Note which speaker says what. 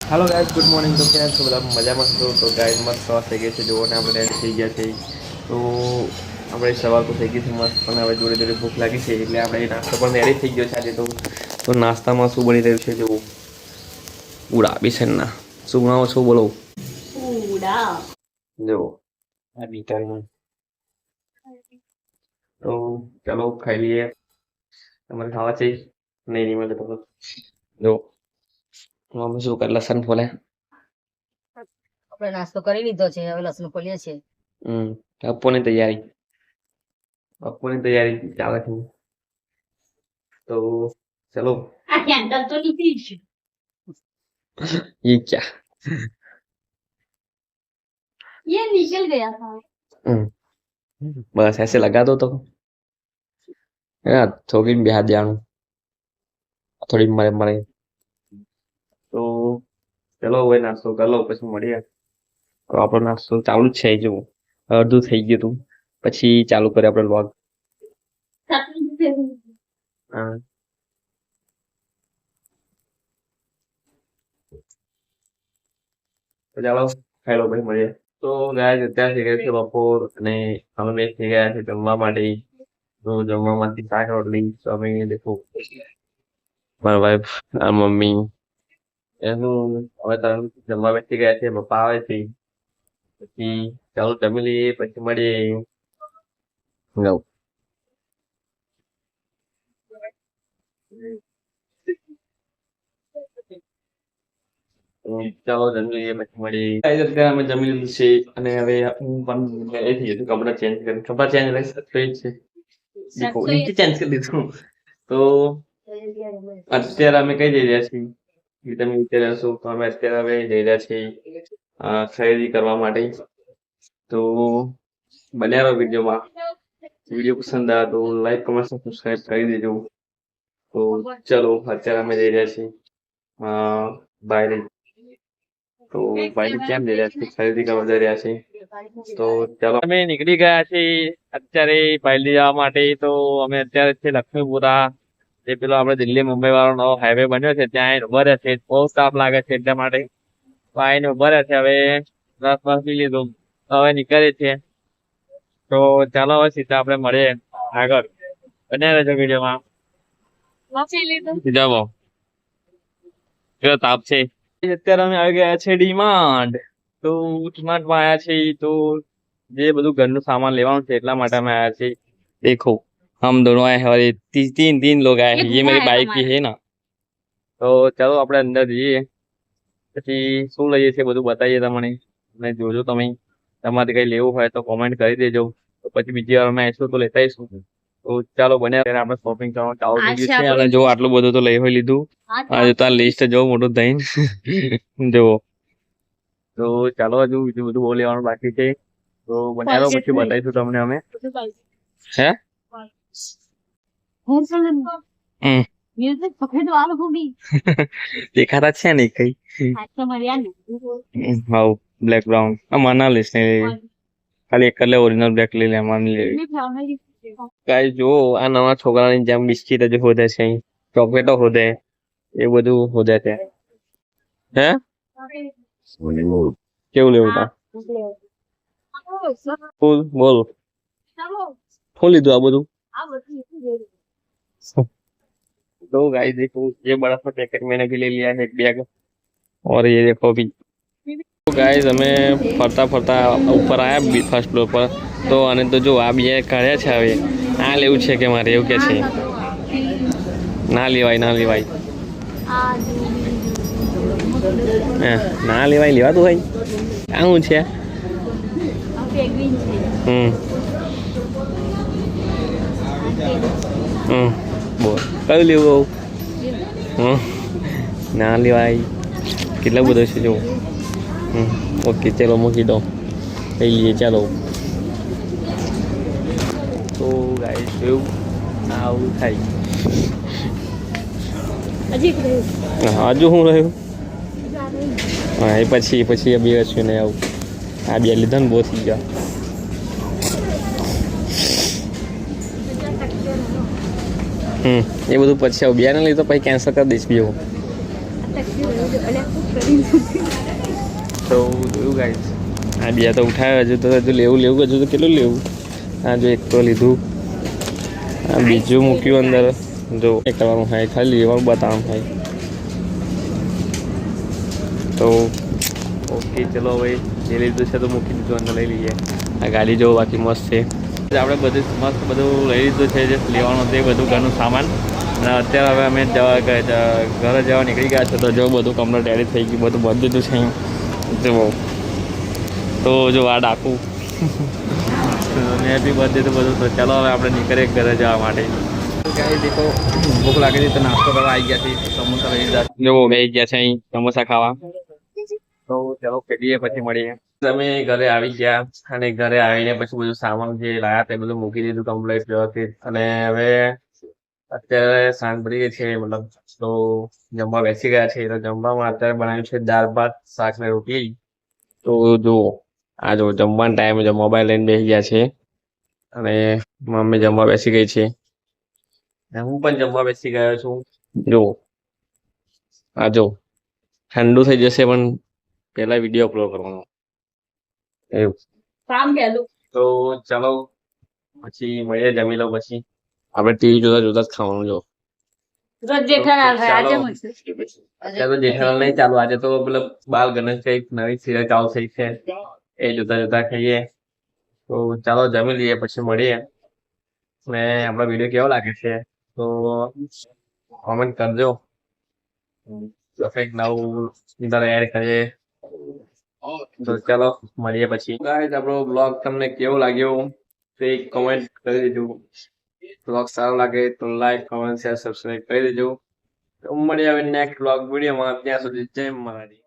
Speaker 1: Hello guys good morning तो क्या છો બધા મજામાં છો તો ગાઈસ મસ્ત સવાર થઈ ગઈ છે જોવો ને આપણે રેડી થઈ ગયા છે તો આપણે સવાર તો થઈ ગઈ છે મસ્ત પણ હવે જોડે જોડે ભૂખ લાગી છે એટલે આપણે નાસ્તો પણ રેડી થઈ ગયો છે આજે તો નાસ્તામાં શું બની રહ્યું છે જો ઉડા બેસનના શું બનાવો છો બોલો
Speaker 2: ઉડા
Speaker 1: જો આ બીટાનું તો ચાલો ખાઈ લઈએ તમારે ખાવા છે નહીં નહીં મળે તો જો મમ્મી શું કરે લસણ ફોલે
Speaker 2: આપણે નાસ્તો કરી લીધો છે હવે લસણ ફોલીએ છીએ
Speaker 1: બપોરની તૈયારી ચાલે છે तो चलो
Speaker 2: આ કેન્ડલ તો નીકળી છે
Speaker 1: ये क्या
Speaker 2: ये निकल गया था
Speaker 1: बस ऐसे लगा दो तो यार थोड़ी बिहार जाऊं थोड़ी मरे मरे तो चलो હવે નાસ્તો કરી લો પછી મળીએ તો આપણો નાસ્તો ચાલુ જ છે જો અડધું થઈ ગયું તું પછી ચાલુ કરીએ આપણે વ્લોગ હા તો ચાલો ખાઈ લો પછી મળીએ તો ગાય અત્યારે થઈ ગયું છે બપોર અને અમે બે થઈ ગયા છે જમવા માટે તો જમવામાંથી શાક રોટલી તો અમે દેખો મારા વાઈફ આ મમ્મી એનું હવે તરત જમવા બેસી ગયા છે પપ્પા આવે છે પછી ચાલો જમી લઈએ પછી મળીએ જાઉં ચાલો જમી લઈએ પછી મળીએ અત્યારે અમે જમી લીધું છે અને હવે હું પણ એ થઈ ગયું કપડા ચેન્જ કરી કપડા ચેન્જ છે દેખો નીચે ચેન્જ કરી દીધું તો અત્યારે અમે કઈ જઈ રહ્યા છીએ તમે વિચાર્યા છો તો અમે અત્યારે હવે જઈ રહ્યા છીએ ખરીદી કરવા માટે તો બન્યા રહો વિડીયોમાં વિડીયો પસંદ આવે તો લાઈક કમેન્ટ સબસ્ક્રાઈબ કરી દેજો તો ચલો અત્યારે અમે જઈ રહ્યા છીએ બહાર તો ભાઈ કેમ જઈ રહ્યા છીએ ખરીદી કરવા જઈ રહ્યા છીએ તો ચાલો અમે નીકળી ગયા છીએ અત્યારે પહેલી જવા માટે તો અમે અત્યારે છે લક્ષ્મીપુરા જે પેલો આપણે દિલ્હી મુંબઈ વાળો નવો હાઈવે બન્યો છે ત્યાં ઉભા રહ્યા છે બહુ તાપ લાગે છે એટલા માટે તો આઈને ઉભા રહ્યા છે હવે રસ બસ પી લીધું હવે નીકળીએ છીએ તો ચાલો હવે સીધા આપણે મળીએ આગળ બન્યા રહેજો વિડીયોમાં જાઓ કેવો તાપ છે અત્યારે અમે આવી ગયા છે ડીમાર્ટ તો ડીમાર્ટમાં આવ્યા છે તો જે બધું ઘરનું સામાન લેવાનું છે એટલા માટે અમે આવ્યા છીએ देखो हम दोनों आए हैं और ये तीन लोग आए हैं ये मेरी बाइक भी है ना तो चलो આપણે અંદર જઈએ પછી શું લઈએ છીએ બધું બતાવીએ તમને અને જોજો તમે તમારે કઈ લેવું હોય તો કોમેન્ટ કરી દેજો તો પછી બીજી વાર અમે આવીશું તો લેતા આવીશું તો ચાલો બને આપણે શોપિંગ કરવાનું ચાલુ થઈ ગયું છે અને જો આટલું બધું તો લઈ હોય લીધું આજે તો આ લિસ્ટ જો મોટું થઈને જુઓ તો ચાલો હજુ બીજું બધું બહુ લેવાનું બાકી છે તો બનાવો પછી બતાવીશું તમને અમે હે
Speaker 2: म्यूजिक पकड़ वालों को भी
Speaker 1: દેખાતા છે ને કઈ
Speaker 2: अच्छा मरियाना
Speaker 1: હાઉ બ્લેક બ્રાઉન આ માના લેસ ને ખાલી એક જ લે ઓરિજિનલ બ્લેક લઈ લે માની લે ગાઈસ જો આ નવા છોકરાની જેમ બિસ્કિટ જ હોદે છે ચોકલેટો હોદે એ બધું હોદે છે હે કેવું લેવું તા ફૂલ બોલ ફૂલ લીધું આ બધું तो गाइस देखो ये बड़ा सा पैकेट मैंने भी ले लिया है एक बैग और ये देखो अभी तो गाइस हमें फरता फरता ऊपर आया फर्स्ट फ्लोर पर तो અને તો જો આ બે કાઢ્યા છે હવે આ લેવું છે કે મારે એવું કે છે ના લેવાય ના લેવાય લેવાતું હોય આ શું છે બોલ કયું લેવું ના લેવાય કેટલા બધો છે જો ઓકે ચલો મૂકી દો લઈ લઈએ ચાલો તો ગાઈસ એવું આવું થાય હજુ શું રહ્યું હા એ પછી બે વસ્તુ ને આવું આ બે લીધા ને બહુ થઈ ગયા એ બધું પછી આવું બે ને લીધો પછી કેન્સલ કરી દઈશ બીજું તો જોયું ગાઈસ, આ બે તો ઉઠાવ્યો, હજુ લેવું હજુ તો કેટલું લેવું. આ જો એક તો લીધું, આ બીજું મૂક્યું અંદર. જો એ કરવાનું હોય, ખાલી લેવાનું બતાવવાનું હોય. તો ઓકે ચલો હવે જે લીધું છે તો મૂકી દીધું, અંદર લઈ લઈએ. આ ગાડી જો બાકી મસ્ત છે. આપણે બધું મસ્ત બધું લઈ લીધું છે, જે લેવાનું હતું એ બધું ઘરનું સામાન. અને અત્યારે હવે અમે ઘરે જવા નીકળી ગયા છે. તો જો બધું કમ્પ્લીટ રેડી થઈ ગયું, બધું બંધ દીધું છે અહીં જુઓ. તો જો આ ડાકું મેં બી બંધ દીધું બધું. તો ચાલો હવે આપણે નીકળીએ ઘરે જવા માટે. દેખો ભૂખ લાગી હતી તો નાસ્તો કરવા આવી ગયા છે. સમોસા લઈ લીધા, જો બેસી ગયા છે અહીં સમોસા ખાવા. તો ચાલો ખેડીએ પછી મળીએ. અમે ઘરે આવી ગયા અને ઘરે આવીને પછી બધું સામાન જે લાયા તે બધું મૂકી દીધું કમ્પ્લીટ વ્યવસ્થિત. અને હવે અત્યારે સાંજ પડી ગઈ છે, મતલબ તો જમવા બેસી ગયા છે. તો જમવામાં અત્યારે બનાવ્યું છે દાળ ભાત શાક ને રોટલી. તો જો આ જો જમવાના ટાઈમે જો મોબાઈલ લઈને બેસી ગયા છે અને મમ્મી જમવા બેસી ગઈ છે. હું પણ જમવા બેસી ગયો છું. જો આ જો ઠંડુ થઈ જશે પણ પેલા વિડીયો અપલોડ કરવાનો એવું
Speaker 2: કામ કેલું.
Speaker 1: તો ચાલો પછી મળીએ, જમી લો પછી આપણે ટીવી જોતા જોતા જ ખાવાનું. જો
Speaker 2: જેઠાલાલ આજે
Speaker 1: ચાલો જેઠાલાલ નહીં ચાલુ, આજે તો મતલબ બાલ ગણેશ કઈક નવી સિરિયલ ચાલુ થઈ છે, એ જોતા જોતા ખાઈએ. તો ચાલો જમી લઈએ પછી મળીએ. ને આપણો વિડીયો કેવો લાગે છે તો કોમેન્ટ કરજો. તો કંઈક નવું અંદર એડ કરીએ. તો ચાલો મળીએ પછી. ગાઈસ આપણો બ્લોગ તમને કેવો લાગ્યો તે કમેન્ટ કરી દેજો. બ્લોગ સારો લાગે તો લાઈક કમેન્ટ શેર સબસ્ક્રાઇબ કરી દેજો. તો મળીએ હવે નેક્સ્ટ બ્લોગ વિડીયોમાં. ત્યાં સુધી જય માતાજી.